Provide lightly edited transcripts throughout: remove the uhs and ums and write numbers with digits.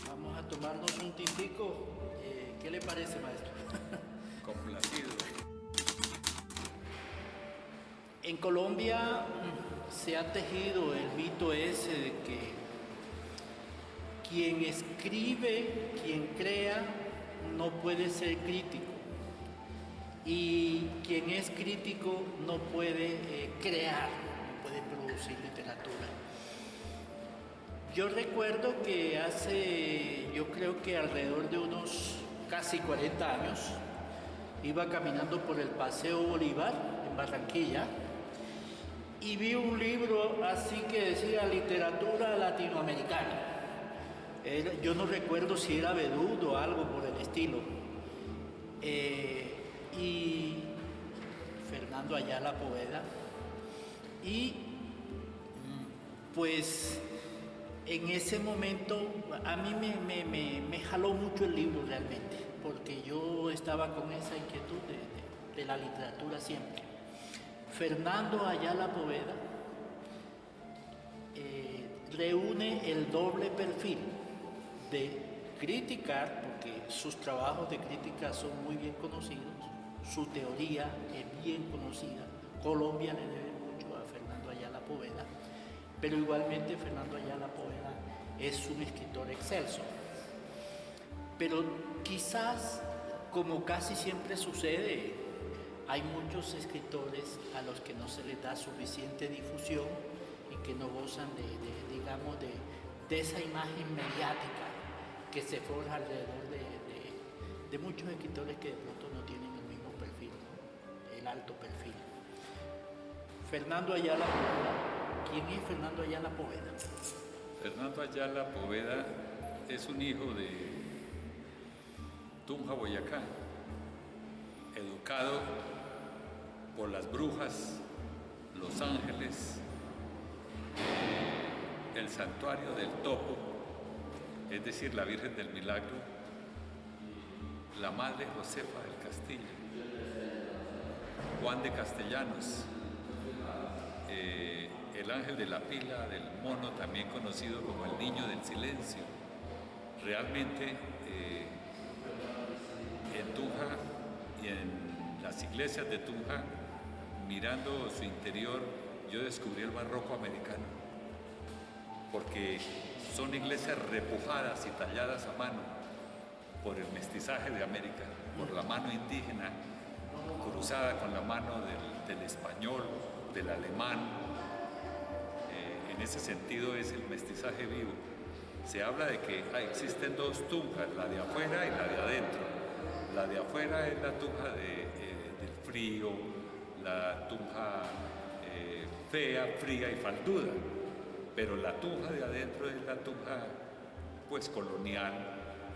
Vamos a tomarnos un tintico. ¿Qué le parece, maestro? Complacido. En Colombia se ha tejido el mito ese de que quien escribe, quien crea, no puede ser crítico. Y quien es crítico no puede crear, no puede producir literatura. Yo recuerdo que yo creo que alrededor de unos casi 40 años, iba caminando por el Paseo Bolívar en Barranquilla y vi un libro así que decía literatura latinoamericana. Yo no recuerdo si era Bedud o algo por el estilo. Y Fernando Ayala Poveda. Y pues en ese momento a mí me jaló mucho el libro realmente, porque yo estaba con esa inquietud de la literatura siempre. Fernando Ayala Poveda reúne el doble perfil de criticar, porque sus trabajos de crítica son muy bien conocidos, su teoría es bien conocida, Colombia le debe mucho a Fernando Ayala Poveda, pero igualmente Fernando Ayala Poveda es un escritor excelso. Pero quizás, como casi siempre sucede, hay muchos escritores a los que no se les da suficiente difusión y que no gozan de esa imagen mediática que se forja alrededor de muchos escritores que de pronto no tienen el mismo perfil, ¿no? El alto perfil. Fernando Ayala Poveda. ¿Quién es Fernando Ayala Poveda? Fernando Ayala Poveda es un hijo de Tunja, Boyacá, educado por las brujas, Los Ángeles, el santuario del Topo, es decir, la Virgen del Milagro, la Madre Josefa del Castillo, Juan de Castellanos, el Ángel de la Pila, del Mono, también conocido como el Niño del Silencio. Realmente en Tunja y en las iglesias de Tunja, mirando su interior, yo descubrí el barroco americano, porque son iglesias repujadas y talladas a mano por el mestizaje de América, por la mano indígena cruzada con la mano del español, del alemán. En ese sentido es el mestizaje vivo. Se habla de que existen dos Tunjas, la de afuera y la de adentro. La de afuera es la Tunja del frío, la Tunja fea, fría y falduda, pero la Tunja de adentro es la Tunja pues colonial,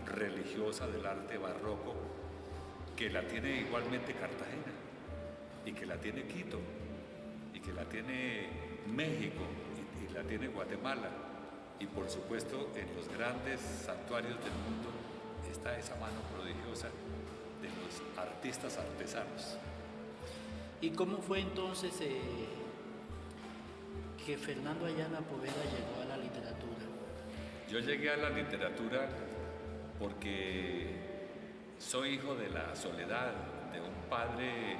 religiosa del arte barroco, que la tiene igualmente Cartagena, y que la tiene Quito, y que la tiene México, y la tiene Guatemala, y por supuesto en los grandes santuarios del mundo está esa mano prodigiosa de los artistas artesanos. ¿Y cómo fue entonces que Fernando Ayala Poveda llegó a la literatura? Yo llegué a la literatura porque soy hijo de la soledad, de un padre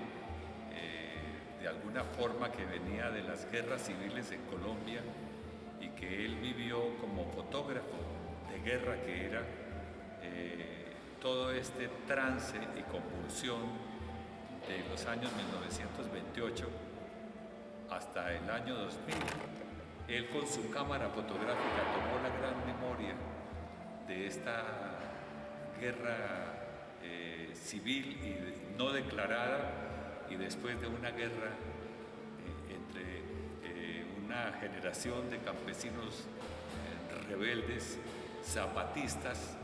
de alguna forma que venía de las guerras civiles en Colombia y que él vivió como fotógrafo de guerra, que era todo este trance y convulsión de los años 1928 hasta el año 2000. Él con su cámara fotográfica tomó la gran memoria de esta guerra civil y no declarada, y después de una guerra entre una generación de campesinos rebeldes, zapatistas,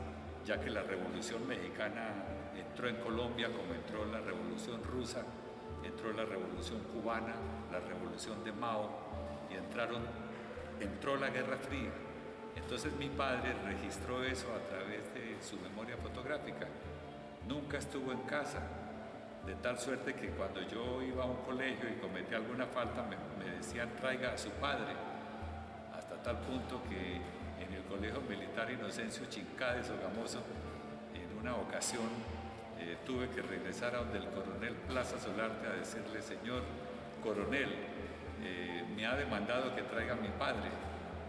ya que la Revolución Mexicana entró en Colombia como entró la Revolución Rusa entró la Revolución Cubana, la Revolución de Mao, y entró la Guerra Fría. Entonces mi padre registró eso a través de su memoria fotográfica. Nunca estuvo en casa, de tal suerte que cuando yo iba a un colegio y cometía alguna falta me decían traiga a su padre, hasta tal punto que en el Colegio Militar Inocencio Chincá de Sogamoso, en una ocasión tuve que regresar a donde el coronel Plaza Solarte a decirle: señor coronel, me ha demandado que traiga a mi padre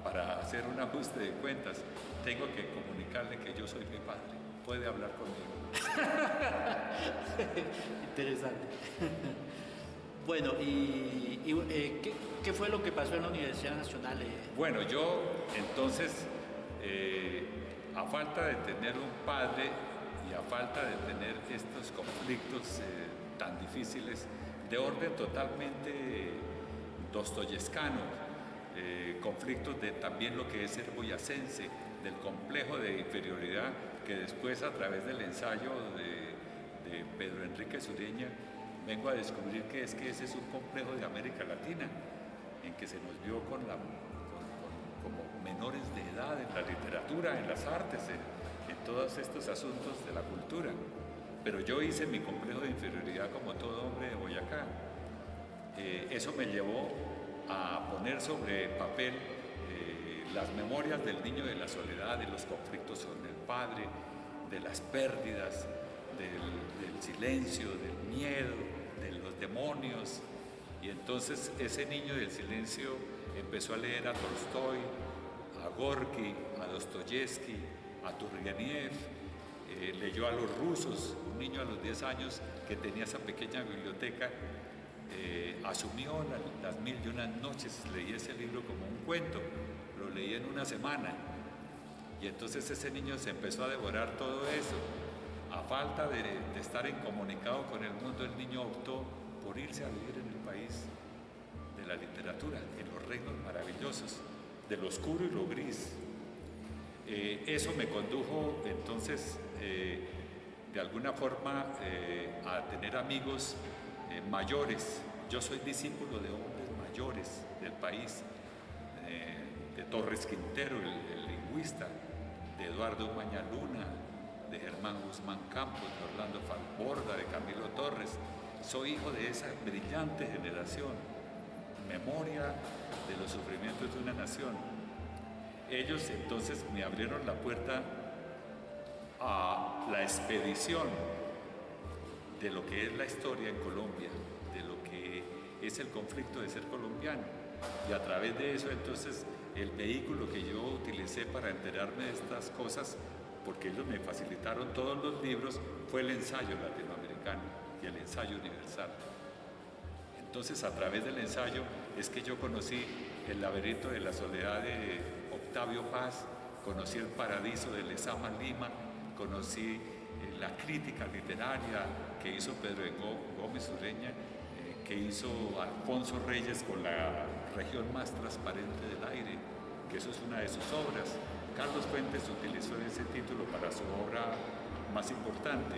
para hacer un ajuste de cuentas, tengo que comunicarle que yo soy mi padre, puede hablar conmigo. Interesante. Bueno, ¿qué fue lo que pasó en la Universidad Nacional? Bueno, yo entonces, a falta de tener un padre y a falta de tener estos conflictos tan difíciles, de orden totalmente dostoyevskiano, conflictos de también lo que es ser boyacense, del complejo de inferioridad que después a través del ensayo de Pedro Enrique Sureña vengo a descubrir que ese es un complejo de América Latina, en que se nos vio como menores de edad en la literatura, en las artes, en todos estos asuntos de la cultura. Pero yo hice mi complejo de inferioridad como todo hombre de Boyacá. Eso me llevó a poner sobre papel las memorias del niño de la soledad, de los conflictos con el padre, de las pérdidas, del silencio, del miedo, de los demonios. Y entonces ese niño del silencio empezó a leer a Tolstoy, a Gorky, a Dostoyevsky, a Turgeniev, leyó a los rusos. Un niño a los 10 años que tenía esa pequeña biblioteca asumió las 1001 noches, leí ese libro como un cuento, lo leí en una semana, y entonces ese niño se empezó a devorar todo eso. A falta de estar incomunicado con el mundo, el niño optó por irse a vivir en el país de la literatura, en los reinos maravillosos, de lo oscuro y lo gris. Eso me condujo entonces de alguna forma a tener amigos mayores. Yo soy discípulo de hombres mayores del país, de Torres Quintero, el lingüista, de Eduardo Mañaluna, de Germán Guzmán Campos, de Orlando Falborda, de Camilo Torres. Soy hijo de esa brillante generación, memoria de los sufrimientos de una nación. Ellos entonces me abrieron la puerta a la expedición de lo que es la historia en Colombia, de lo que es el conflicto de ser colombiano. Y a través de eso entonces el vehículo que yo utilicé para enterarme de estas cosas, porque ellos me facilitaron todos los libros, fue el ensayo latinoamericano y el ensayo universal. Entonces a través del ensayo es que yo conocí El laberinto de la soledad de Octavio Paz, conocí El paradiso de Lezama Lima, conocí la crítica literaria que hizo Pedro Gómez Ureña, que hizo Alfonso Reyes con La región más transparente del aire, que eso es una de sus obras. Carlos Fuentes utilizó ese título para su obra más importante.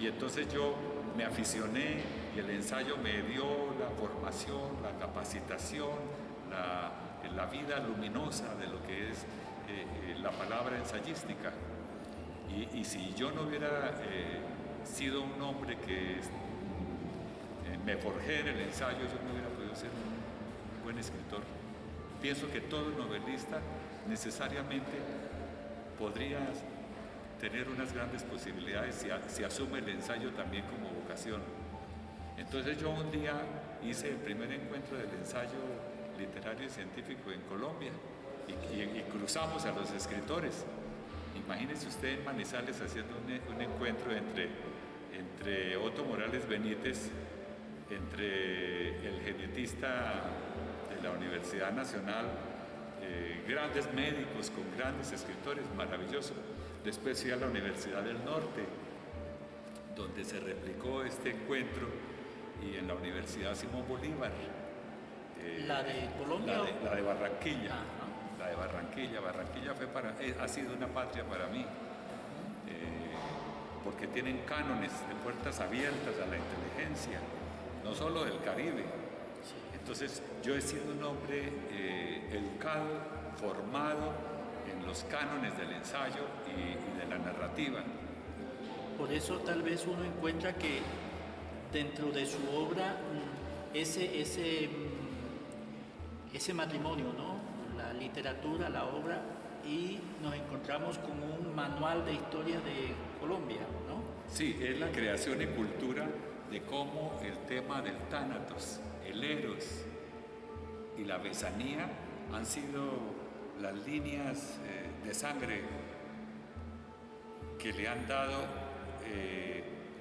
Y entonces yo me aficioné y el ensayo me dio la formación, la capacitación, la vida luminosa de lo que es la palabra ensayística. Y si yo no hubiera sido un hombre que me forjé en el ensayo, yo no hubiera podido ser un buen escritor. Pienso que todo novelista necesariamente podría tener unas grandes posibilidades si asume el ensayo también como vocación. Entonces yo un día hice el primer encuentro del ensayo literario y científico en Colombia y cruzamos a los escritores. Imagínese usted en Manizales haciendo un encuentro entre Otto Morales Benítez, entre el genetista de la Universidad Nacional, grandes médicos con grandes escritores, maravilloso. Después fui a la Universidad del Norte, donde se replicó este encuentro, y en la Universidad Simón Bolívar. ¿La de Colombia? La de Barranquilla. La de Barranquilla. Barranquilla ha sido una patria para mí, porque tienen cánones de puertas abiertas a la inteligencia, no solo del Caribe. Sí. Entonces yo he sido un hombre educado, formado en los cánones del ensayo y de la narrativa. Por eso tal vez uno encuentra que dentro de su obra ese matrimonio, ¿no? La literatura, la obra, y nos encontramos con un manual de historia de Colombia, ¿no? Sí, es la creación y cultura de cómo el tema del tánatos, el eros y la besanía han sido las líneas de sangre que le han dado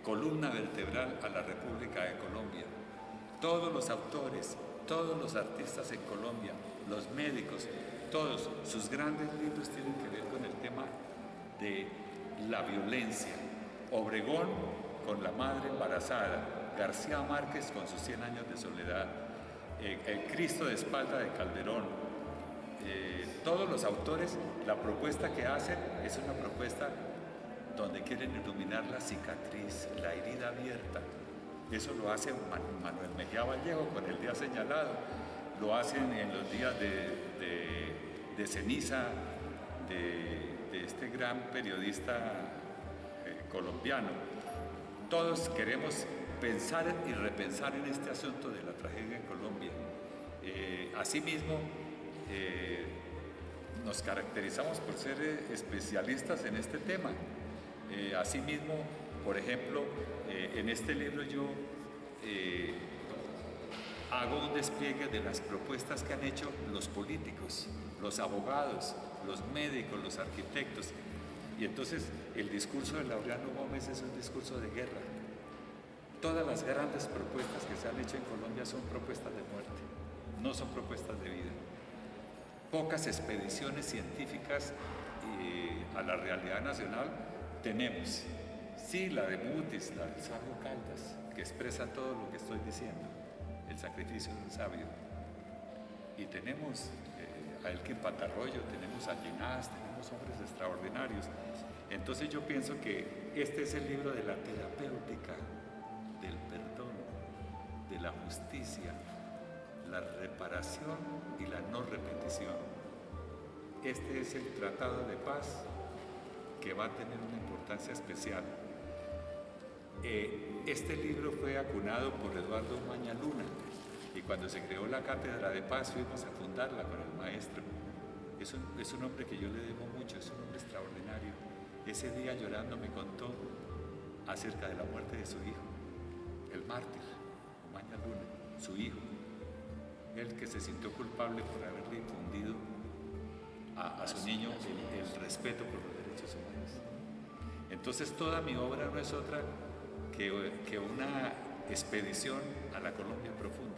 columna vertebral a la República de Colombia. Todos los autores, todos los artistas en Colombia, los médicos, todos sus grandes libros tienen que ver con el tema de la violencia. Obregón con la madre embarazada, García Márquez con sus 100 años de soledad, el Cristo de espalda de Calderón. Todos los autores, la propuesta que hacen es una propuesta donde quieren iluminar la cicatriz, la herida abierta. Eso lo hace Manuel Mejía Vallejo con El día señalado, lo hacen en los días de ceniza de este gran periodista colombiano. Todos queremos pensar y repensar en este asunto de la tragedia en Colombia. Asimismo, nos caracterizamos por ser especialistas en este tema. Asimismo, por ejemplo, en este libro yo hago un despliegue de las propuestas que han hecho los políticos, los abogados, los médicos, los arquitectos. Y entonces el discurso de Laureano Gómez es un discurso de guerra. Todas las grandes propuestas que se han hecho en Colombia son propuestas de muerte, no son propuestas de vida. Pocas expediciones científicas a la realidad nacional tenemos. Sí, la de Mutis, la del sabio Caldas, que expresa todo lo que estoy diciendo, el sacrificio de un sabio. Y tenemos a Elkin Patarroyo, tenemos a Ginás, tenemos hombres extraordinarios. Entonces yo pienso que este es el libro de la terapéutica, del perdón, de la justicia, la reparación y la no repetición. Este es el tratado de paz que va a tener una importancia especial. Este libro fue acunado por Eduardo Umaña Luna y cuando se creó la Cátedra de Paz fuimos a fundarla con el maestro. Es un hombre que yo le debo mucho, es un hombre extraordinario. Ese día llorando me contó acerca de la muerte de su hijo, el mártir, Umaña Luna, su hijo, el que se sintió culpable por haberle infundido a su niño el respeto por los derechos humanos. Entonces toda mi obra no es otra que una expedición a la Colombia profunda.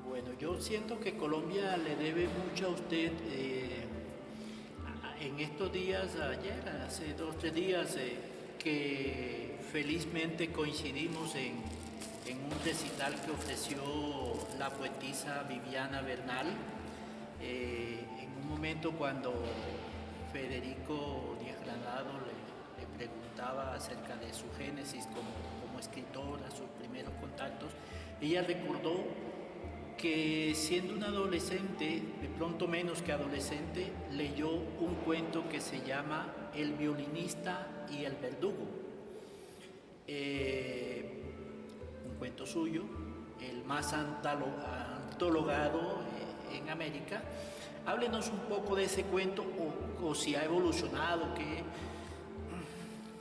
Bueno, yo siento que Colombia le debe mucho a usted. En estos días, ayer, hace 2 o 3 días, que felizmente coincidimos en un recital que ofreció la poetisa Viviana Bernal, en un momento cuando Federico Díaz Granado le preguntaba acerca de su génesis como escritora, sus primeros contactos. Ella recordó que siendo una adolescente, de pronto menos que adolescente, leyó un cuento que se llama El violinista y el verdugo. Un cuento suyo, el más antologado en América. Háblenos un poco de ese cuento o si ha evolucionado, ¿qué?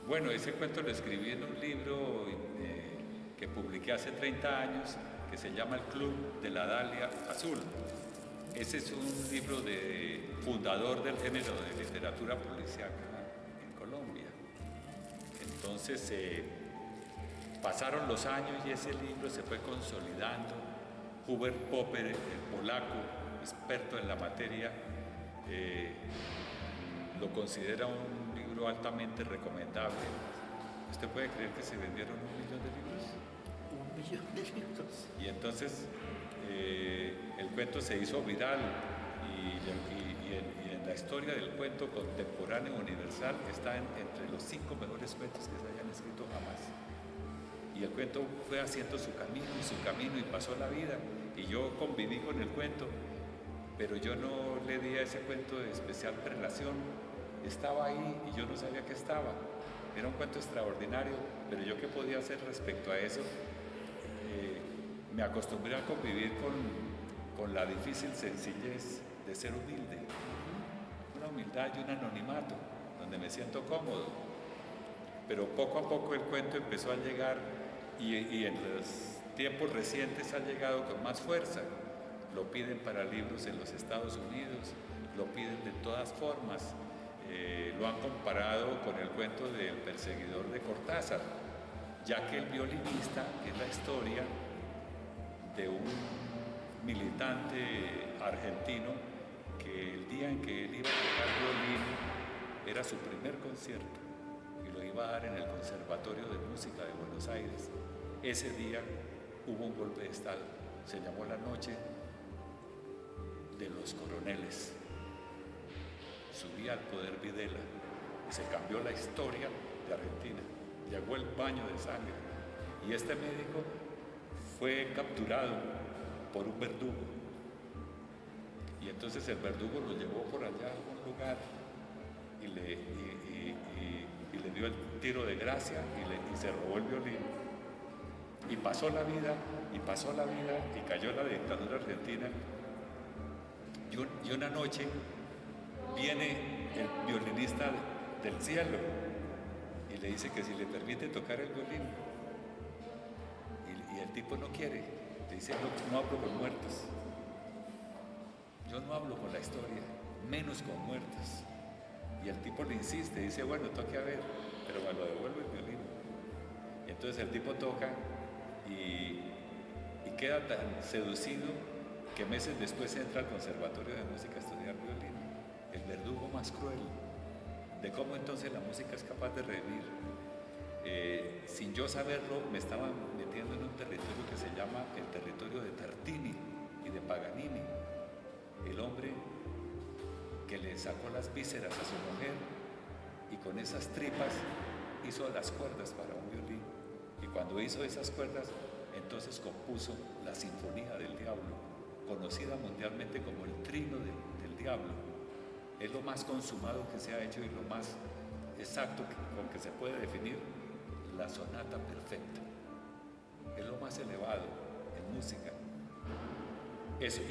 Bueno, ese cuento lo escribí en un libro que publiqué hace 30 años que se llama El Club de la Dalia Azul. Ese es un libro fundador del género de literatura policíaca en Colombia. Entonces pasaron los años y ese libro se fue consolidando. Hubert Popper, el polaco, experto en la materia, lo considera un libro altamente recomendable. ¿Usted puede creer que se vendieron 1 millón de libros? 1 millón de libros. Y entonces el cuento se hizo viral y en la historia del cuento contemporáneo universal está entre los 5 mejores cuentos que se hayan escrito jamás. Y el cuento fue haciendo su camino y pasó la vida. Y yo conviví con el cuento, pero yo no le di a ese cuento de especial prelación. Estaba ahí y yo no sabía que estaba. Era un cuento extraordinario, pero yo qué podía hacer respecto a eso. Me acostumbré a convivir con la difícil sencillez de ser humilde. Una humildad y un anonimato, donde me siento cómodo. Pero poco a poco el cuento empezó a llegar y en los tiempos recientes ha llegado con más fuerza. Lo piden para libros en los Estados Unidos, lo piden de todas formas. Lo han comparado con el cuento del perseguidor de Cortázar, ya que el violinista es la historia de un militante argentino que el día en que él iba a tocar violín era su primer concierto y lo iba a dar en el Conservatorio de Música de Buenos Aires. Ese día hubo un golpe de Estado, se llamó la Noche de los Coroneles. Subía al poder Videla y se cambió la historia de Argentina. Llegó el baño de sangre y este médico fue capturado por un verdugo. Y entonces el verdugo lo llevó por allá a un lugar y le dio el tiro de gracia y se robó el violín. Y pasó la vida y cayó la dictadura argentina. Y una noche viene el violinista del cielo y le dice que si le permite tocar el violín. Y el tipo no quiere, le dice: no hablo con muertos. Yo no hablo con la historia, menos con muertos. Y el tipo le insiste, dice: bueno, toque a ver, pero me lo devuelve el violín. Y entonces el tipo toca y queda tan seducido que meses después entra al Conservatorio de Música a estudiar violín. El verdugo más cruel de cómo entonces la música es capaz de revivir. Sin yo saberlo, me estaba metiendo en un territorio que se llama el territorio de Tartini y de Paganini, el hombre que le sacó las vísceras a su mujer y con esas tripas hizo las cuerdas para un violín. Y cuando hizo esas cuerdas, entonces compuso la Sinfonía del Diablo, conocida mundialmente como el Trino del Diablo. Es lo más consumado que se ha hecho y lo más exacto con que se puede definir la sonata perfecta. Es lo más elevado en música. Eso,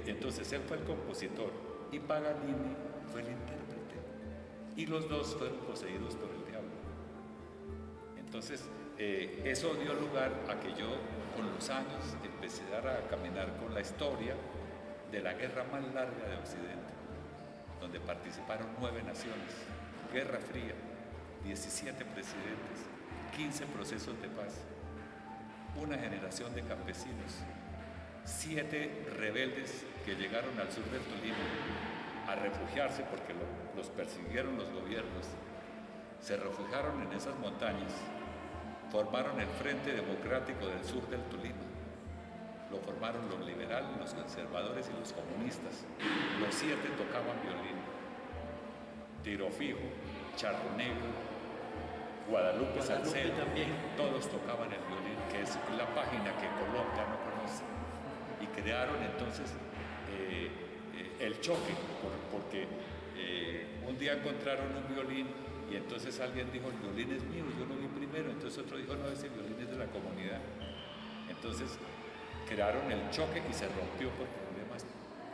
entonces él fue el compositor y Paganini fue el intérprete. Y los dos fueron poseídos por el diablo. Entonces, eso dio lugar a que yo, con los años, empezara a caminar con la historia de la guerra más larga de Occidente, donde participaron 9 naciones, Guerra Fría, 17 presidentes, 15 procesos de paz, una generación de campesinos, 7 rebeldes que llegaron al sur del Tolima a refugiarse porque los persiguieron los gobiernos, se refugiaron en esas montañas, formaron el Frente Democrático del Sur del Tolima. Lo formaron los liberales, los conservadores y los comunistas. Los 7 tocaban violín. Tiro Fijo, Charro Negro, Guadalupe Salcedo, también. Todos tocaban el violín, que es la página que Colombia no conoce. Y crearon entonces el choque, porque un día encontraron un violín y entonces alguien dijo: el violín es mío, yo lo vi primero. Entonces otro dijo: no, ese violín es de la comunidad. Entonces crearon el choque y se rompió por problemas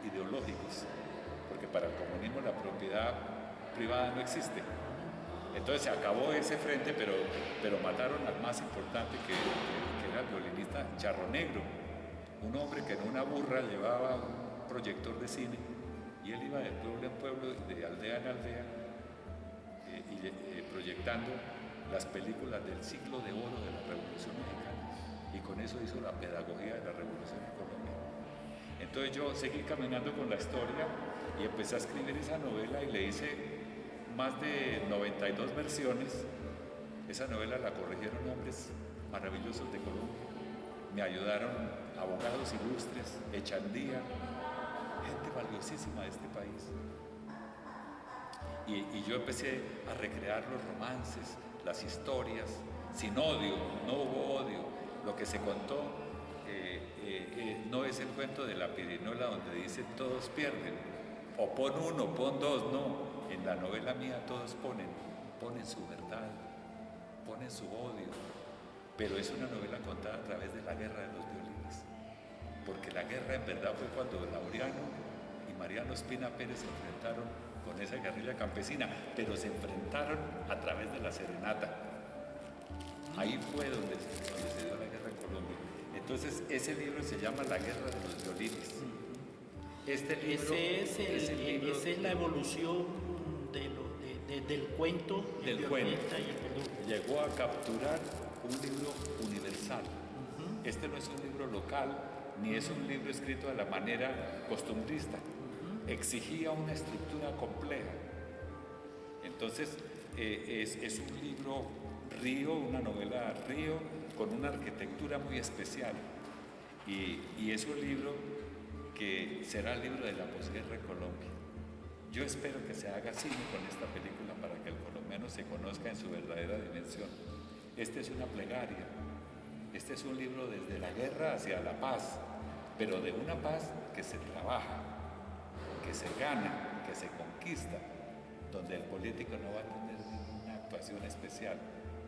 ideológicos, porque para el comunismo la propiedad privada no existe. Entonces se acabó ese frente, pero mataron al más importante que era el violinista Charro Negro, un hombre que en una burra llevaba un proyector de cine y él iba de pueblo en pueblo, de aldea en aldea, proyectando las películas del siglo de oro de la Revolución Mexicana, y con eso hizo la pedagogía de la Revolución en Colombia. Entonces yo seguí caminando con la historia y empecé a escribir esa novela y le hice más de 92 versiones. Esa novela la corrigieron hombres maravillosos de Colombia, me ayudaron abogados ilustres, Echandía, gente valiosísima de este país. Y yo empecé a recrear los romances, las historias, sin odio, no hubo odio. Lo que se contó no es el cuento de la pirinola donde dice todos pierden, o pon uno, pon dos, no. En la novela mía todos ponen su verdad, ponen su odio, pero es una novela contada a través de la guerra de los violines, porque la guerra en verdad fue cuando Laureano y Mariano Ospina Pérez se enfrentaron con esa guerrilla campesina, pero se enfrentaron a través de la serenata. Ahí fue donde se dio la guerra en Colombia. Entonces ese libro se llama La guerra de los violines. Este libro, esa es la evolución del cuento, del cuento. Y el verdugo. Llegó a capturar un libro universal. Este no es un libro local, ni es un libro escrito de la manera costumbrista. Exigía una estructura compleja. Entonces, es un libro río, una novela río, con una arquitectura muy especial. Y es un libro que será el libro de la posguerra en Colombia. Yo espero que se haga cine con esta película para que el colombiano se conozca en su verdadera dimensión. Este es una plegaria, este es un libro desde la guerra hacia la paz, pero de una paz que se trabaja, que se gana, que se conquista, donde el político no va a tener ninguna actuación especial.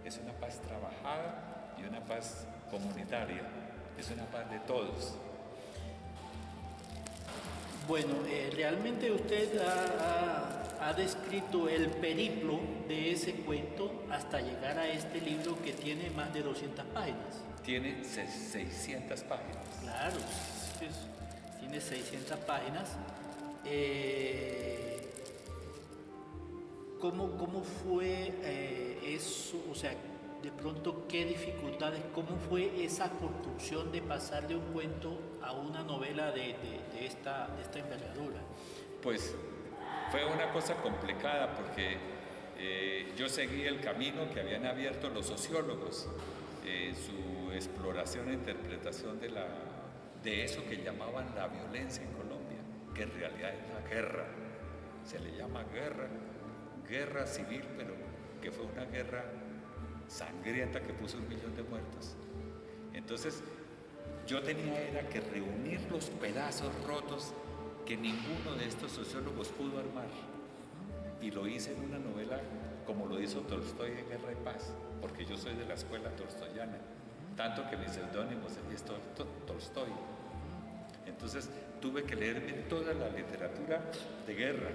Es una paz trabajada y una paz comunitaria, es una paz de todos. Bueno, realmente usted ha descrito el periplo de ese cuento hasta llegar a este libro que tiene más de 200 páginas. Tiene 600 páginas. Claro, tiene 600 páginas. ¿Cómo fue eso? O sea, de pronto, ¿qué dificultades? ¿Cómo fue esa construcción de pasar de un cuento a una novela de esta envergadura? Pues fue una cosa complicada porque yo seguí el camino que habían abierto los sociólogos, su exploración e interpretación de eso que llamaban la violencia en Colombia, que en realidad es la guerra. Se le llama guerra civil, pero que fue una guerra sangrienta que puso 1 millón de muertos. Entonces yo era que reunir los pedazos rotos que ninguno de estos sociólogos pudo armar, y lo hice en una novela como lo hizo Tolstoy en Guerra y Paz, porque yo soy de la escuela tolstoyana, tanto que mi seudónimo es Tolstoy. Entonces tuve que leerme toda la literatura de guerra,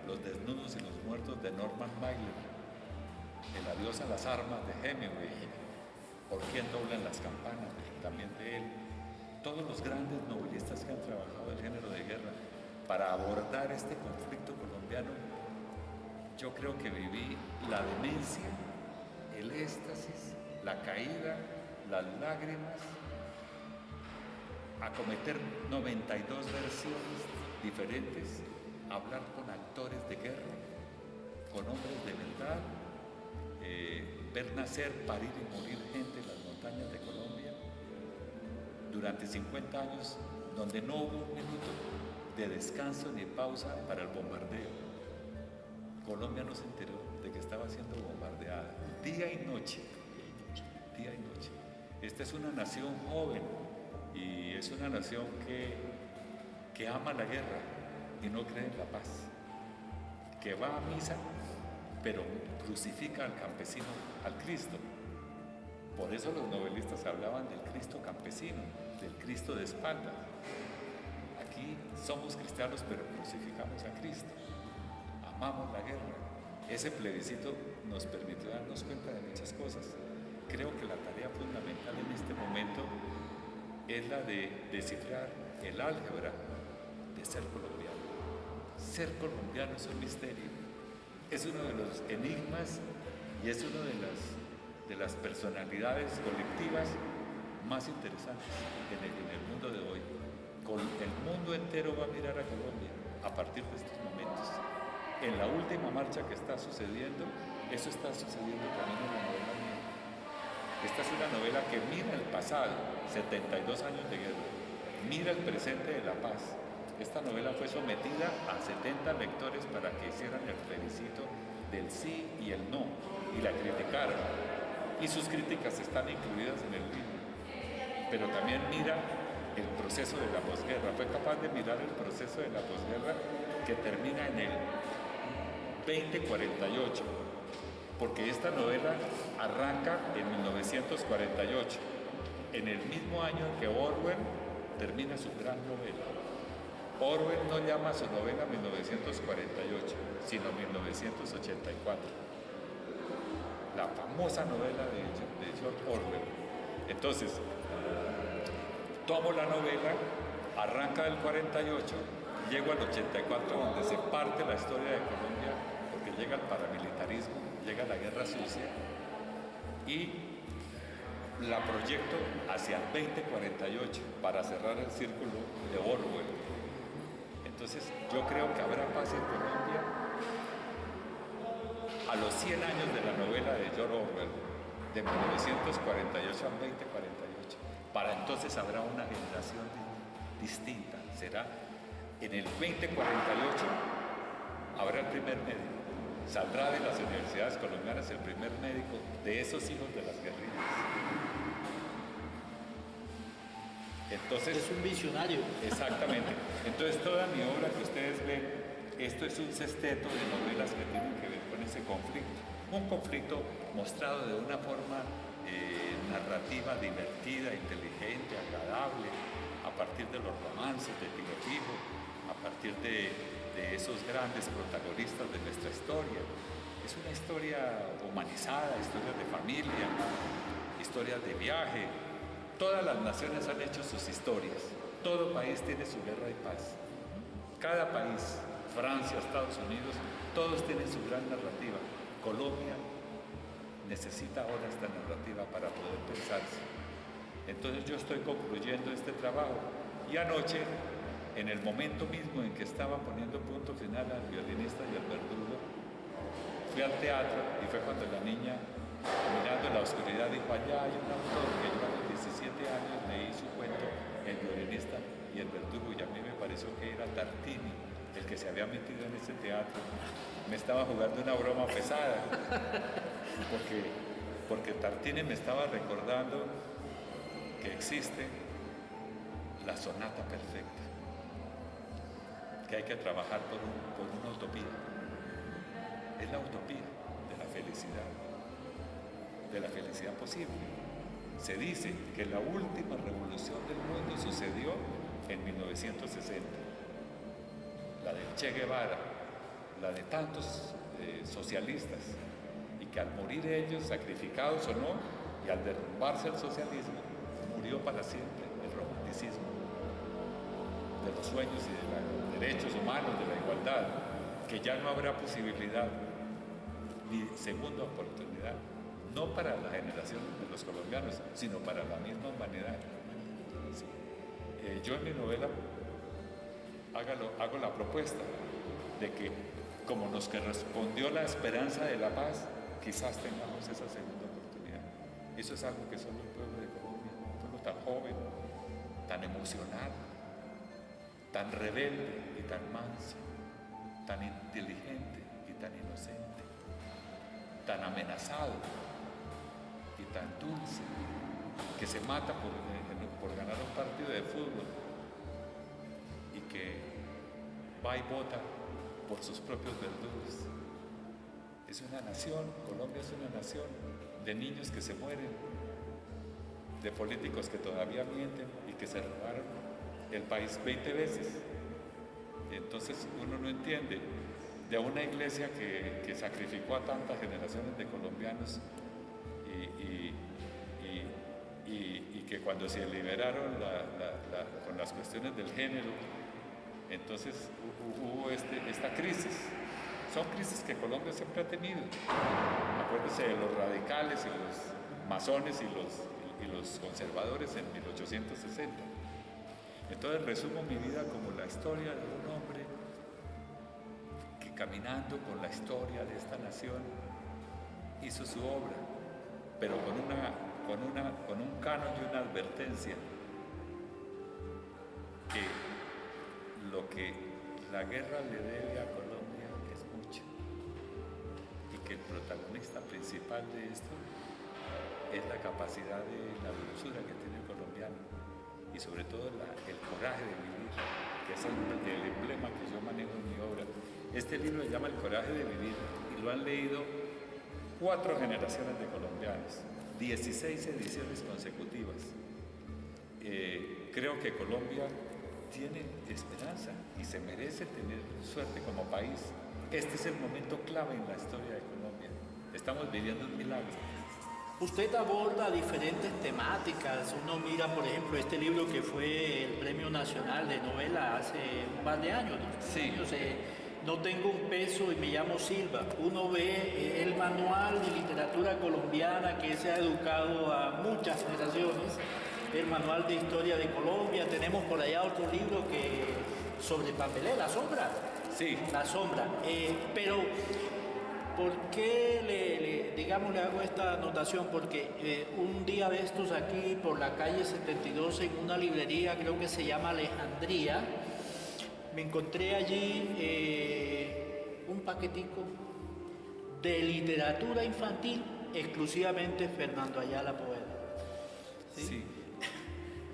Los desnudos y los muertos de Norman Mailer, El adiós a las armas de Hemingway, Por quién doblan las campanas, también de él. Todos los grandes novelistas que han trabajado el género de guerra para abordar este conflicto colombiano. Yo creo que viví la demencia, el éxtasis, la caída, las lágrimas, acometer 92 versiones diferentes, hablar con actores de guerra, con hombres de verdad, ver nacer, parir y morir gente en las montañas de Colombia durante 50 años, donde no hubo un minuto de descanso ni pausa para el bombardeo. Colombia no se enteró de que estaba siendo bombardeada día y noche, día y noche. Esta es una nación joven y es una nación que ama la guerra y no cree en la paz, que va a misa pero crucifica al campesino, al Cristo. Por eso los novelistas hablaban del Cristo campesino, del Cristo de espalda. Aquí somos cristianos pero crucificamos a Cristo, amamos la guerra. Ese plebiscito nos permitió darnos cuenta de muchas cosas. Creo que la tarea fundamental en este momento es la de descifrar el álgebra de ser colombiano. Ser colombiano es un misterio, es uno de los enigmas y es una de las personalidades colectivas más interesantes en el mundo de hoy. El mundo entero va a mirar a Colombia a partir de estos momentos. En la última marcha que está sucediendo, eso está sucediendo también en la novela mía. Esta es una novela que mira el pasado, 72 años de guerra, mira el presente de la paz. Esta novela fue sometida a 70 lectores para que hicieran el plebiscito del sí y el no, y la criticaron. y sus críticas están incluidas en el libro. Pero también mira el proceso de la posguerra, fue capaz de mirar el proceso de la posguerra que termina en el 2048, porque esta novela arranca en 1948, en el mismo año en que Orwell termina su gran novela. Orwell no llama a su novela 1948, sino 1984, la famosa novela de George Orwell. Entonces, tomo la novela, arranca del 48, llego al 84, donde se parte la historia de Colombia, porque llega el paramilitarismo, llega la guerra sucia, y la proyecto hacia el 2048 para cerrar el círculo de Orwell. Entonces, yo creo que habrá paz en Colombia a los 100 años de la novela de George Orwell, de 1948 al 2048. Para entonces habrá una generación distinta. Será en el 2048 habrá el primer médico. Saldrá de las universidades colombianas el primer médico de esos hijos de las guerrillas. Entonces, es un visionario. Exactamente. Entonces toda mi obra que ustedes ven, esto es un sexteto de novelas que tienen que ver con ese conflicto. Un conflicto mostrado de una forma narrativa divertida, inteligente, agradable, a partir de los romances de Tilo Fijo, a partir de esos grandes protagonistas de nuestra historia. Es una historia humanizada, historias de familia, historias de viaje. Todas las naciones han hecho sus historias. Todo país tiene su guerra de paz. Cada país, Francia, Estados Unidos, todos tienen su gran narrativa. Colombia necesita ahora esta narrativa para poder pensarse. Entonces yo estoy concluyendo este trabajo y anoche, en el momento mismo en que estaba poniendo punto final al violinista y al verdugo, fui al teatro y fue cuando la niña, mirando en la oscuridad, dijo: allá hay un autor que yo a los 17 años leí su cuento El violinista y el verdugo, y a mí me pareció que era Tartini el que se había metido en ese teatro. Me estaba jugando una broma pesada, porque Tartini me estaba recordando que existe la sonata perfecta, que hay que trabajar por una utopía. Es la utopía de la felicidad posible. Se dice que la última revolución del mundo sucedió en 1960, la del Che Guevara, la de tantos socialistas, y que al morir ellos, sacrificados o no, y al derrumbarse el socialismo, murió para siempre el romanticismo de los sueños y de los derechos humanos, de la igualdad, que ya no habrá posibilidad ni segunda oportunidad, no para la generación de los colombianos, sino para la misma humanidad. Sí. Yo en mi novela hago la propuesta de que, como nos correspondió la esperanza de la paz, quizás tengamos esa segunda oportunidad. Eso es algo que solo el pueblo de Colombia, un pueblo tan joven, tan emocional, tan rebelde y tan manso, tan inteligente y tan inocente, tan amenazado y tan dulce, que se mata por ganar un partido de fútbol y que va y vota por sus propios verdugos. Es una nación, Colombia es una nación de niños que se mueren, de políticos que todavía mienten y que se robaron el país 20 veces. Entonces uno no entiende de una iglesia que sacrificó a tantas generaciones de colombianos y que cuando se liberaron con las cuestiones del género, entonces hubo esta crisis. Son crisis que Colombia siempre ha tenido. Acuérdense de los radicales y los masones y los conservadores en 1860. Entonces resumo mi vida como la historia de un hombre que, caminando con la historia de esta nación, hizo su obra, pero con un canon y una advertencia, que lo que la guerra le debe a Colombia es mucho, y que el protagonista principal de esto es la capacidad de la dulzura que tiene el colombiano y sobre todo el coraje de vivir, que es el emblema que yo manejo en mi obra. Este libro se llama El coraje de vivir y lo han leído 4 generaciones de colombianos, 16 ediciones consecutivas. Creo que Colombia tiene esperanza y se merece tener suerte como país. Este es el momento clave en la historia de Colombia. Estamos viviendo un milagro. Usted aborda diferentes temáticas. Uno mira, por ejemplo, este libro que fue el Premio Nacional de Novela hace un par de años, ¿no? Sí. No tengo un peso y me llamo Silva. Uno ve el manual de literatura colombiana que se ha educado a muchas generaciones, el manual de historia de Colombia. Tenemos por allá otro libro sobre Papelé, La Sombra. Sí. La Sombra. Pero, ¿por qué le hago esta anotación? Porque un día de estos aquí por la calle 72 en una librería, creo que se llama Alejandría, me encontré allí un paquetico de literatura infantil, exclusivamente Fernando Ayala Poeta. Sí.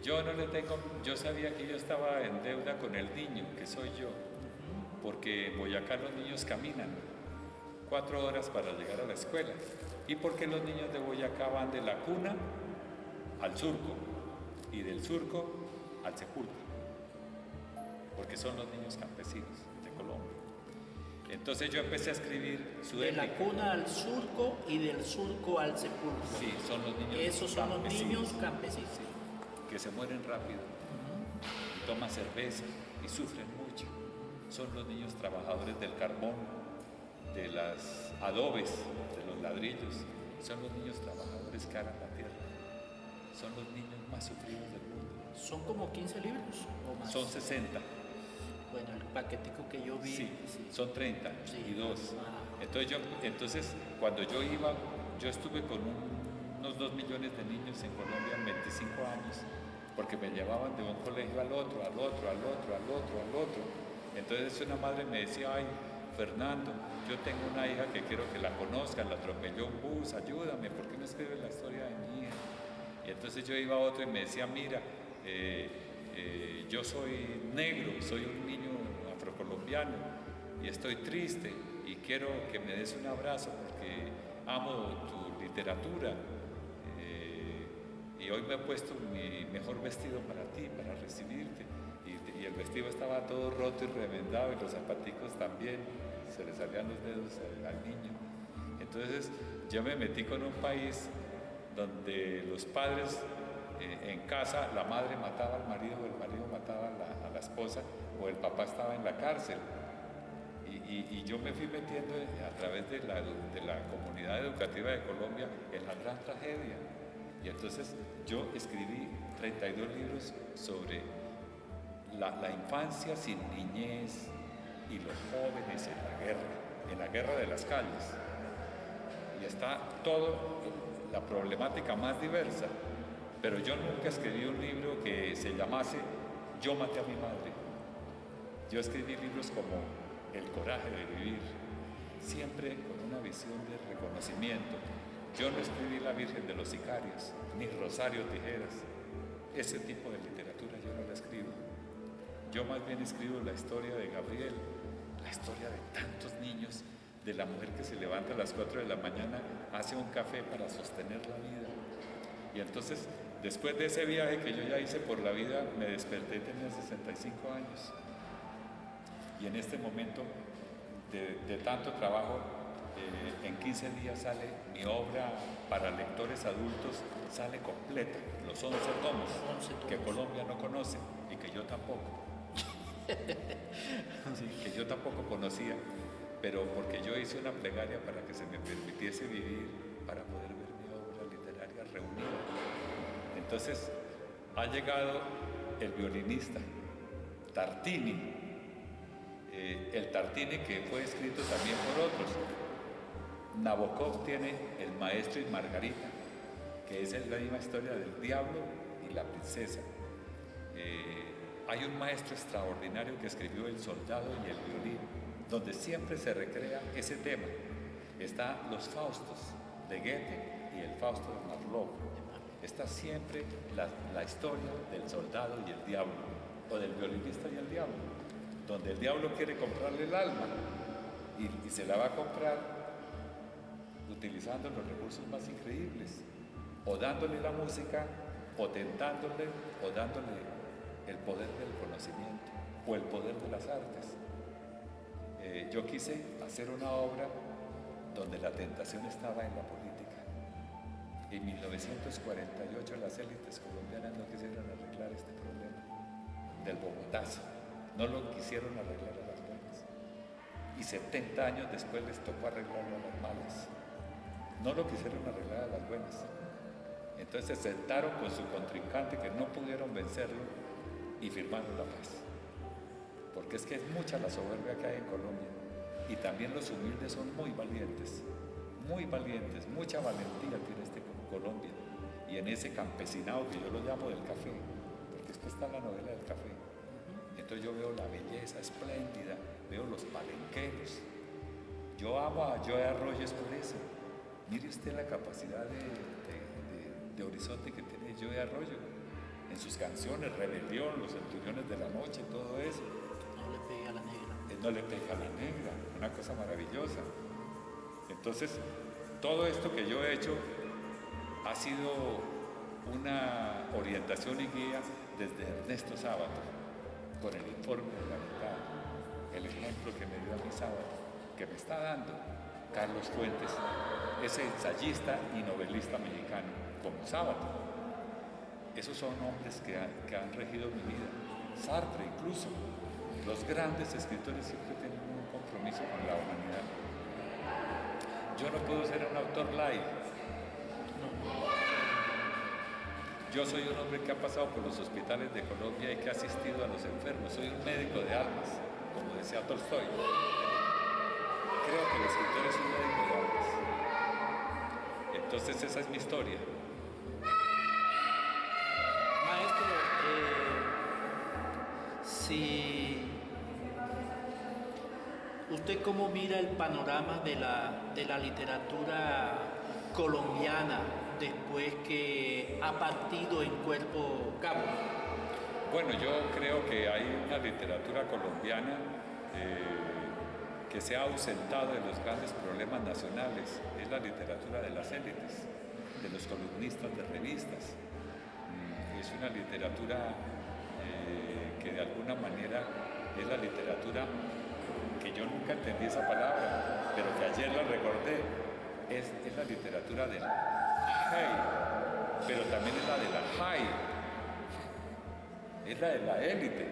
Yo sabía que yo estaba en deuda con el niño, que soy yo, porque en Boyacá los niños caminan 4 horas para llegar a la escuela y porque los niños de Boyacá van de la cuna al surco y del surco al sepulcro, porque son los niños campesinos de Colombia. Entonces yo empecé a escribir su De la épica. cuna al surco y del surco al sepulcro. Sí, son los niños Esos son los niños campesinos. Sí, que se mueren rápido, y toman cerveza y sufren mucho. Son los niños trabajadores del carbón, de las adobes, de los ladrillos. Son los niños trabajadores que aran la tierra. Son los niños más sufridos del mundo. Son como 15 libros o más. Son 60. Bueno, el paquetico que yo vi. Sí, son 32. Sí. Entonces, cuando yo estuve con unos 2 millones de niños en Colombia en 25 años, porque me llevaban de un colegio al otro. Entonces una madre me decía, ay, Fernando, yo tengo una hija que quiero que la conozcan, la atropelló un bus, ayúdame, ¿por qué no escribes la historia de mi hija? Y entonces yo iba a otro y me decía, mira, yo soy negro, soy un niño afrocolombiano y estoy triste y quiero que me des un abrazo porque amo tu literatura y hoy me he puesto mi mejor vestido para ti, para recibirte. Y el vestido estaba todo roto y remendado y los zapaticos también, se le salían los dedos al niño. Entonces yo me metí con un país donde los padres en casa, la madre mataba al marido, el marido mataba a la esposa o el papá estaba en la cárcel. Y yo me fui metiendo a través de la comunidad educativa de Colombia en la gran tragedia. Y entonces yo escribí 32 libros sobre la infancia sin niñez y los jóvenes en la guerra de las calles. Y está toda la problemática más diversa. Pero yo nunca escribí un libro que se llamase Yo maté a mi madre. Yo escribí libros como El coraje de vivir, siempre con una visión de reconocimiento. Yo no escribí La Virgen de los Sicarios, ni Rosario Tijeras. Ese tipo de literatura yo no la escribo. Yo más bien escribo la historia de Gabriel, la historia de tantos niños, de la mujer que se levanta a las 4 de la mañana, hace un café para sostener la vida. Y entonces, después de ese viaje que yo ya hice por la vida, me desperté y tenía 65 años. Y en este momento de tanto trabajo, en 15 días sale mi obra para lectores adultos, sale completa, los 11 tomos, que Colombia no conoce y que yo tampoco. Sí, que yo tampoco conocía, pero porque yo hice una plegaria para que se me permitiese vivir, para poder ver mi obra literaria reunida. Entonces ha llegado el violinista Tartini, el Tartini que fue escrito también por otros. Nabokov tiene El maestro y Margarita, que es la misma historia del diablo y la princesa. Hay un maestro extraordinario que escribió El soldado y el violín, donde siempre se recrea ese tema. Está Los Faustos, de Goethe y el Fausto de Marlowe. Está siempre la historia del soldado y el diablo, o del violinista y el diablo, donde el diablo quiere comprarle el alma y se la va a comprar utilizando los recursos más increíbles, o dándole la música, o tentándole, o dándole el poder del conocimiento, o el poder de las artes. Yo quise hacer una obra donde la tentación estaba en la política. En 1948 las élites colombianas no quisieron arreglar este problema del Bogotazo, no lo quisieron arreglar a las buenas. Y 70 años después les tocó arreglarlo a las malas. No lo quisieron arreglar a las buenas. Entonces se sentaron con su contrincante que no pudieron vencerlo y firmaron la paz. Porque es que es mucha la soberbia que hay en Colombia. Y también los humildes son muy valientes, mucha valentía tiene este Colombia. Y en ese campesinado que yo lo llamo del café, porque es que está la novela del café. Entonces yo veo la belleza espléndida, veo los palenqueros. Yo amo a Joe Arroyo por eso. Mire usted la capacidad de horizonte que tiene Joe Arroyo en sus canciones, Rebelión, Los Centuriones de la Noche, todo eso. No le pega a la negra. No le pega a la negra, una cosa maravillosa. Entonces, todo esto que yo he hecho ha sido una orientación y guía desde Ernesto Sábato, con el informe de la mitad, el ejemplo que me dio a mi Sábato, que me está dando Carlos Fuentes, ese ensayista y novelista mexicano, como Sábato. Esos son hombres que han regido mi vida. Sartre incluso. Los grandes escritores siempre tienen un compromiso con la humanidad. Yo no puedo ser un autor light. Yo soy un hombre que ha pasado por los hospitales de Colombia y que ha asistido a los enfermos. Soy un médico de almas, como decía Tolstoy. Creo que el escritor es un médico de almas. Entonces esa es mi historia. Maestro, si usted cómo mira el panorama de la literatura colombiana después que ha partido en cuerpo cabo. Bueno, yo creo que hay una literatura colombiana que se ha ausentado de los grandes problemas nacionales. Es la literatura de las élites, de los columnistas de revistas. Es una literatura que de alguna manera es la literatura que yo nunca entendí esa palabra, pero que ayer la recordé. Es la literatura del high, pero también es la de la high, es la de la élite.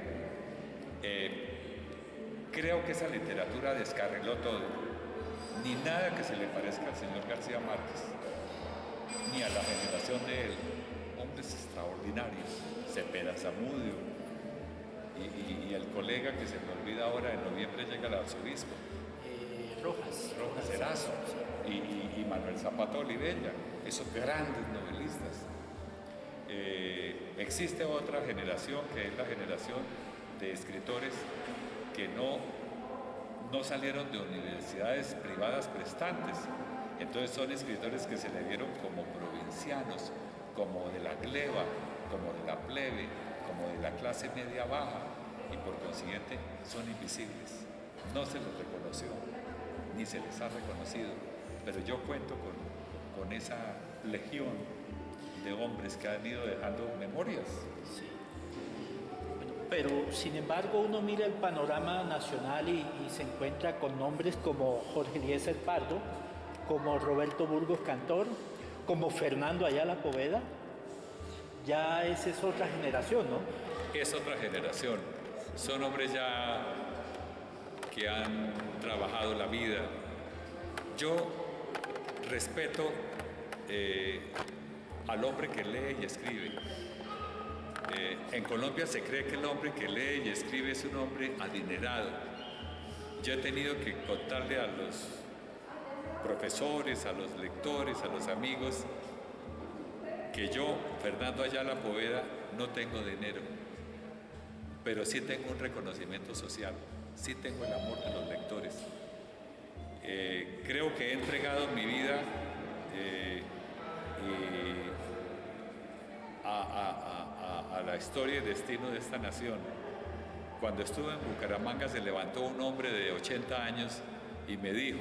Creo que esa literatura descarriló todo, ni nada que se le parezca al señor García Márquez, ni a la generación de él. Hombres extraordinarios, Cepeda Zamudio, y el colega que se me olvida ahora, en noviembre llega el arzobispo. Rojas Erazo, y Manuel Zapata Olivella, esos grandes novelistas. Existe otra generación que es la generación de escritores que no salieron de universidades privadas prestantes. Entonces son escritores que se le vieron como provincianos, como de la gleba, como de la plebe, como de la clase media baja, y por consiguiente son invisibles. No se los reconoció, ni se les ha reconocido, pero yo cuento con esa legión de hombres que han ido dejando memorias. Sí. Bueno, pero sin embargo uno mira el panorama nacional y se encuentra con nombres como Jorge Eliezer Pardo, como Roberto Burgos Cantor, como Fernando Ayala Poveda. Ya esa es otra generación, ¿no? Es otra generación. Son hombres ya que han trabajado la vida. Yo respeto al hombre que lee y escribe. En Colombia se cree que el hombre que lee y escribe es un hombre adinerado. Yo he tenido que contarle a los profesores, a los lectores, a los amigos, que yo, Fernando Ayala Poveda, no tengo dinero, pero sí tengo un reconocimiento social, sí tengo el amor de los lectores. Creo que he entregado mi vida historia y destino de esta nación. Cuando estuve en Bucaramanga se levantó un hombre de 80 años y me dijo,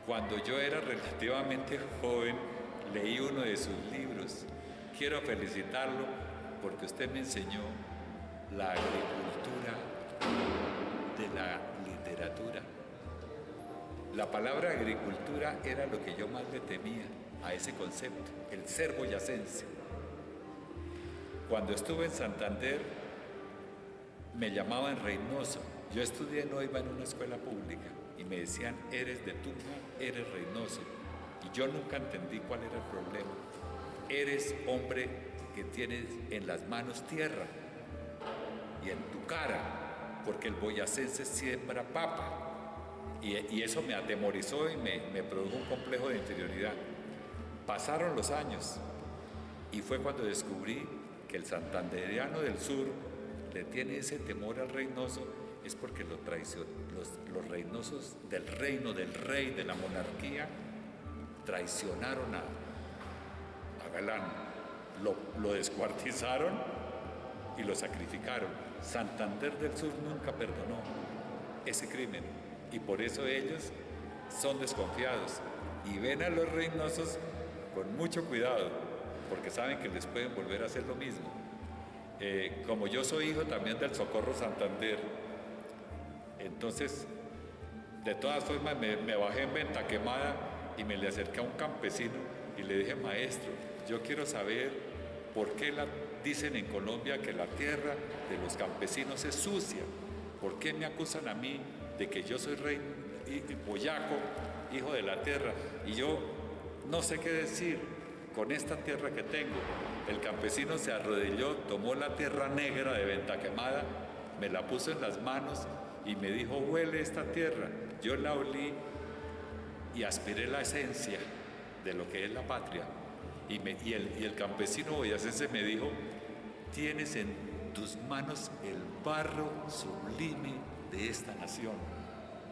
cuando yo era relativamente joven, leí uno de sus libros. Quiero felicitarlo porque usted me enseñó la agricultura de la literatura. La palabra agricultura era lo que yo más le temía a ese concepto, el ser boyacense. Cuando estuve en Santander, me llamaban Reynoso. Yo estudié en Oiva en una escuela pública y me decían, eres de Tunja, eres Reynoso. Y yo nunca entendí cuál era el problema. Eres hombre que tienes en las manos tierra y en tu cara, porque el boyacense siembra papa. Y eso me atemorizó y me produjo un complejo de inferioridad. Pasaron los años y fue cuando descubrí que el santandereano del sur le tiene ese temor al Reynoso, es porque los reinosos del reino, del rey, de la monarquía, traicionaron a Galán, lo descuartizaron y lo sacrificaron. Santander del Sur nunca perdonó ese crimen y por eso ellos son desconfiados y ven a los reinosos con mucho cuidado porque saben que les pueden volver a hacer lo mismo. Como yo soy hijo también del Socorro Santander, entonces de todas formas me bajé en Venta Quemada y me le acerqué a un campesino y le dije, maestro, yo quiero saber por qué dicen en Colombia que la tierra de los campesinos es sucia. ¿Por qué me acusan a mí de que yo soy rey boyaco, hijo de la tierra? Y yo no sé qué decir con esta tierra que tengo. El campesino se arrodilló, tomó la tierra negra de Venta Quemada, me la puso en las manos y me dijo, huele esta tierra. Yo la olí y aspiré la esencia de lo que es la patria. Y el campesino boyacense me dijo, tienes en tus manos el barro sublime de esta nación.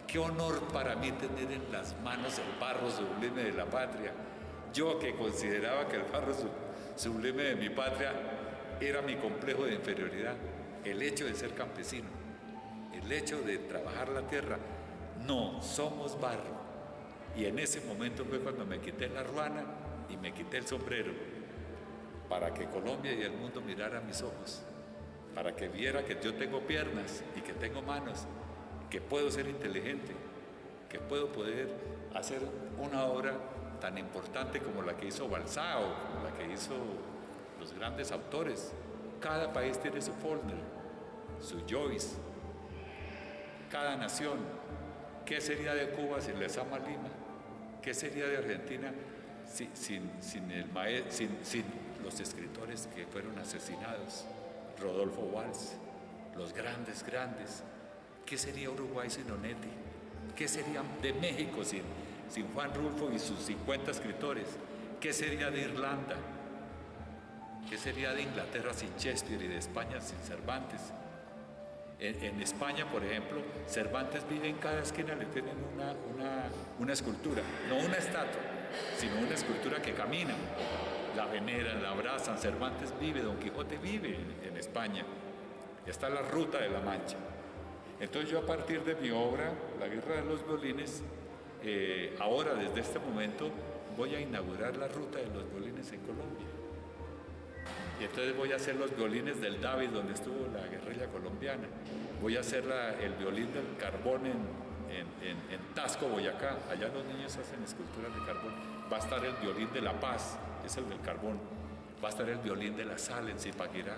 Qué honor para mí tener en las manos el barro sublime de la patria. Yo que consideraba que el barro sublime de mi patria era mi complejo de inferioridad, el hecho de ser campesino, el hecho de trabajar la tierra. No, somos barro. Y en ese momento fue cuando me quité la ruana y me quité el sombrero para que Colombia y el mundo mirara mis ojos, para que viera que yo tengo piernas y que tengo manos, que puedo ser inteligente, que puedo poder hacer una obra tan importante como la que hizo Balzac o como la que hizo los grandes autores. Cada país tiene su Faulkner, su Joyce, cada nación. ¿Qué sería de Cuba sin Lezama Lima? ¿Qué sería de Argentina sin los escritores que fueron asesinados? Rodolfo Walsh, los grandes. ¿Qué sería Uruguay sin Onetti? ¿Qué sería de México sin Juan Rulfo y sus 50 escritores? ¿Qué sería de Irlanda? ¿Qué sería de Inglaterra sin Shakespeare y de España sin Cervantes? En España, por ejemplo, Cervantes vive en cada esquina, le tienen una escultura, no una estatua, sino una escultura que camina. La veneran, la abrazan. Cervantes vive, Don Quijote vive en España. Está la Ruta de la Mancha. Entonces yo, a partir de mi obra, La Guerra de los Violines, ahora desde este momento voy a inaugurar la Ruta de los Violines en Colombia. Y entonces voy a hacer los violines del David, donde estuvo la guerrilla colombiana. Voy a hacer el violín del carbón en Tasco, Boyacá. Allá los niños hacen esculturas de carbón. Va a estar el violín de La Paz, es el del carbón. Va a estar el violín de La Sal en Zipaquirá.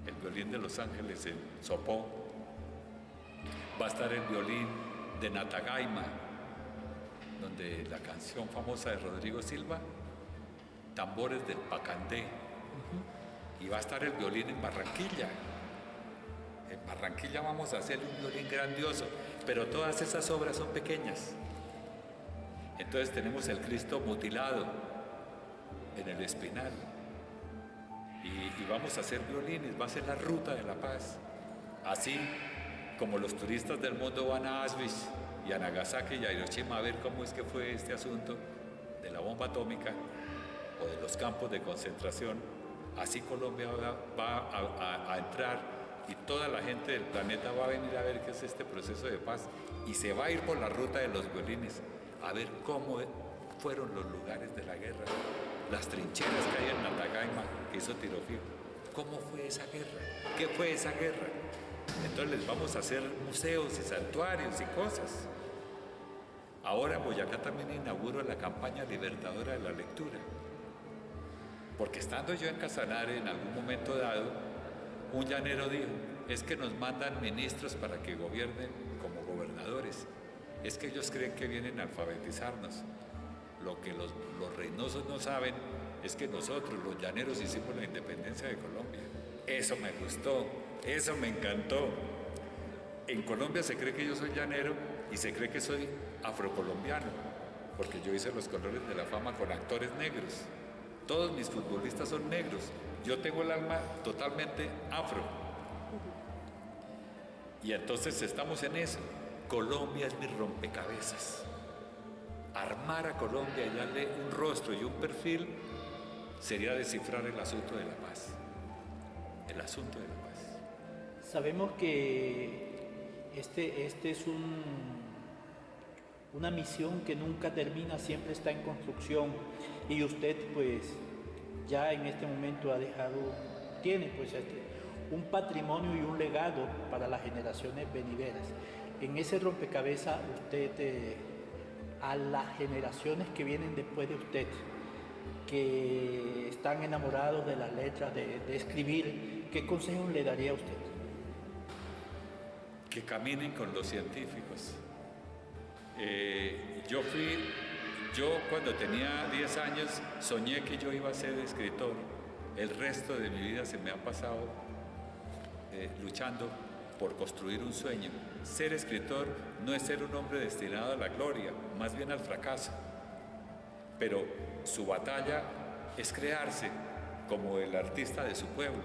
El violín de Los Ángeles en Sopó. Va a estar el violín de Natagaima, donde la canción famosa de Rodrigo Silva, Tambores del Pacandé. Y va a estar el violín en Barranquilla. En Barranquilla vamos a hacer un violín grandioso, pero todas esas obras son pequeñas. Entonces tenemos el Cristo mutilado en el Espinal. Y vamos a hacer violines, va a ser la Ruta de la Paz. Así como los turistas del mundo van a Auschwitz y a Nagasaki y a Hiroshima a ver cómo es que fue este asunto de la bomba atómica o de los campos de concentración, así Colombia va a entrar y toda la gente del planeta va a venir a ver qué es este proceso de paz y se va a ir por la ruta de los violines, a ver cómo fueron los lugares de la guerra, las trincheras que hay en Natagaima, que hizo Tiro Fijo. ¿Cómo fue esa guerra? ¿Qué fue esa guerra? Entonces les vamos a hacer museos y santuarios y cosas. Ahora en Boyacá también inauguro la campaña libertadora de la lectura. Porque estando yo en Casanare en algún momento dado, un llanero dijo, es que nos mandan ministros para que gobiernen como gobernadores. Es que ellos creen que vienen a alfabetizarnos. Lo que los reynosos no saben es que nosotros, los llaneros, hicimos la independencia de Colombia. Eso me gustó, eso me encantó. En Colombia se cree que yo soy llanero y se cree que soy afrocolombiano, porque yo hice los colores de la fama con actores negros. Todos mis futbolistas son negros. Yo tengo el alma totalmente afro. Y entonces estamos en eso. Colombia es mi rompecabezas. Armar a Colombia y darle un rostro y un perfil sería descifrar el asunto de la paz. El asunto de la paz. Sabemos que este es una misión que nunca termina, siempre está en construcción, y usted pues ya en este momento tiene pues un patrimonio y un legado para las generaciones venideras. En ese rompecabezas usted, a las generaciones que vienen después de usted, que están enamorados de las letras, de escribir, ¿qué consejos le daría a usted? Que caminen con los científicos. Yo cuando tenía 10 años soñé que yo iba a ser escritor. El resto de mi vida se me ha pasado luchando por construir un sueño. Ser escritor no es ser un hombre destinado a la gloria, más bien al fracaso. Pero su batalla es crearse como el artista de su pueblo.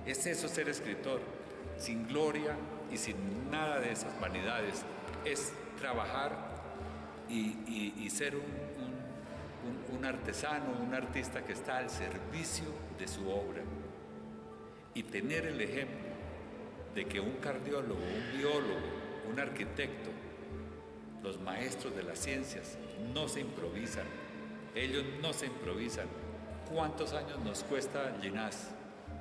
Es eso ser escritor, sin gloria y sin nada de esas vanidades. Es trabajar y ser un artesano, un artista que está al servicio de su obra. Y tener el ejemplo de que un cardiólogo, un biólogo, un arquitecto, los maestros de las ciencias no se improvisan. Ellos no se improvisan. ¿Cuántos años nos cuesta Llinás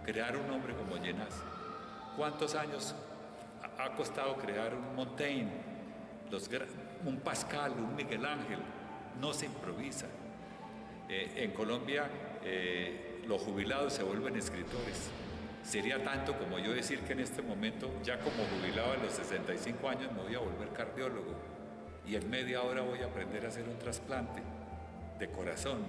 crear un hombre como Llinás? ¿Cuántos años ha costado crear un Montaigne, un Pascal, un Miguel Ángel? No se improvisa. En Colombia los jubilados se vuelven escritores. Sería tanto como yo decir que en este momento, ya como jubilado a los 65 años, me voy a volver cardiólogo y en media hora voy a aprender a hacer un trasplante de corazón.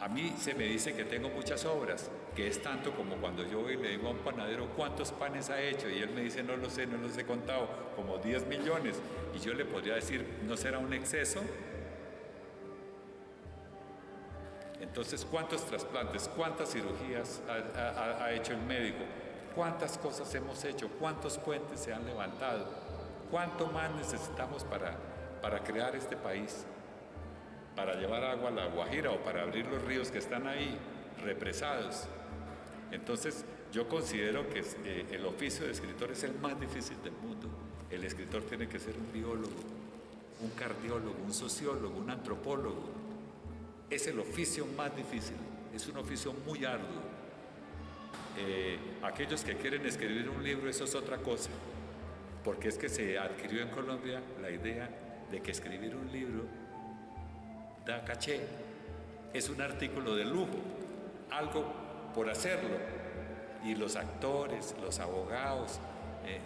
A mí se me dice que tengo muchas obras, que es tanto como cuando yo voy y le digo a un panadero cuántos panes ha hecho y él me dice no los he contado, como 10 millones, y yo le podría decir, ¿no será un exceso? Entonces, ¿cuántos trasplantes, cuántas cirugías ha hecho el médico? ¿Cuántas cosas hemos hecho? ¿Cuántos puentes se han levantado? ¿Cuánto más necesitamos para crear este país? Para llevar agua a la Guajira o para abrir los ríos que están ahí represados. Entonces, yo considero que el oficio de escritor es el más difícil del mundo. El escritor tiene que ser un biólogo, un cardiólogo, un sociólogo, un antropólogo. Es el oficio más difícil, es un oficio muy arduo. Aquellos que quieren escribir un libro, eso es otra cosa, porque es que se adquirió en Colombia la idea de que escribir un libro da caché, es un artículo de lujo, algo por hacerlo. Y los actores, los abogados,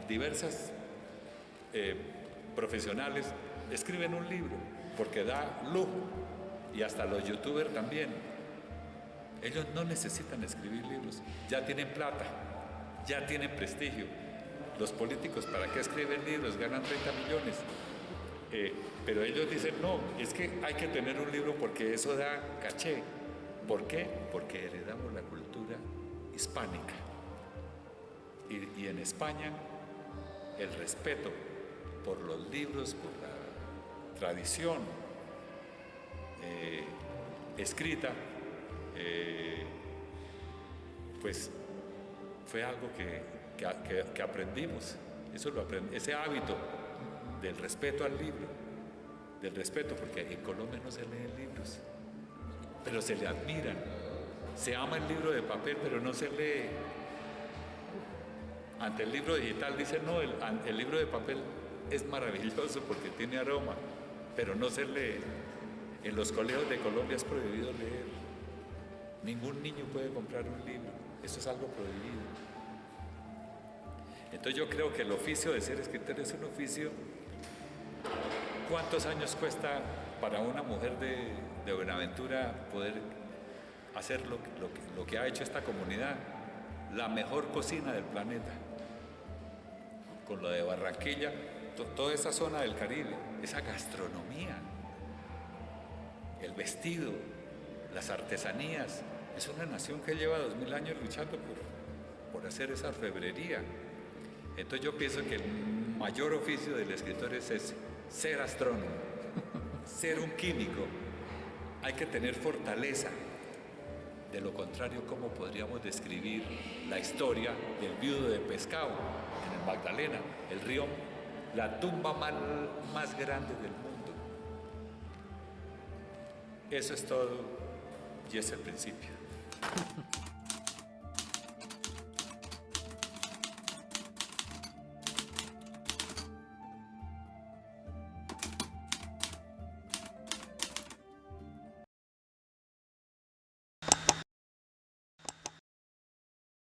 diversas profesionales escriben un libro porque da lujo. Y hasta los youtubers también. Ellos no necesitan escribir libros, ya tienen plata, ya tienen prestigio. Los políticos, ¿para qué escriben libros? Ganan 30 millones. Pero ellos dicen, no, es que hay que tener un libro porque eso da caché. ¿Por qué? Porque heredamos la cultura hispánica. Y en España, el respeto por los libros, por la tradición escrita, pues fue algo que aprendimos. Eso lo ese hábito del respeto al libro, del respeto, porque en Colombia no se leen libros, pero se le admiran. Se ama el libro de papel, pero no se lee. Ante el libro digital dicen, no, el libro de papel es maravilloso porque tiene aroma, pero no se lee. En los colegios de Colombia es prohibido leer. Ningún niño puede comprar un libro. Eso es algo prohibido. Entonces yo creo que el oficio de ser escritor es un oficio. ¿Cuántos años cuesta para una mujer de Buenaventura poder hacer lo que ha hecho esta comunidad? La mejor cocina del planeta. Con lo de Barranquilla, toda esa zona del Caribe, esa gastronomía, el vestido, las artesanías. Es una nación que lleva 2000 años luchando por hacer esa orfebrería. Entonces yo pienso que el mayor oficio del escritor es ese, ser astrónomo, ser un químico. Hay que tener fortaleza. De lo contrario, ¿cómo podríamos describir la historia del viudo de Pescado en el Magdalena, el río, la tumba más grande del mundo? Eso es todo y es el principio.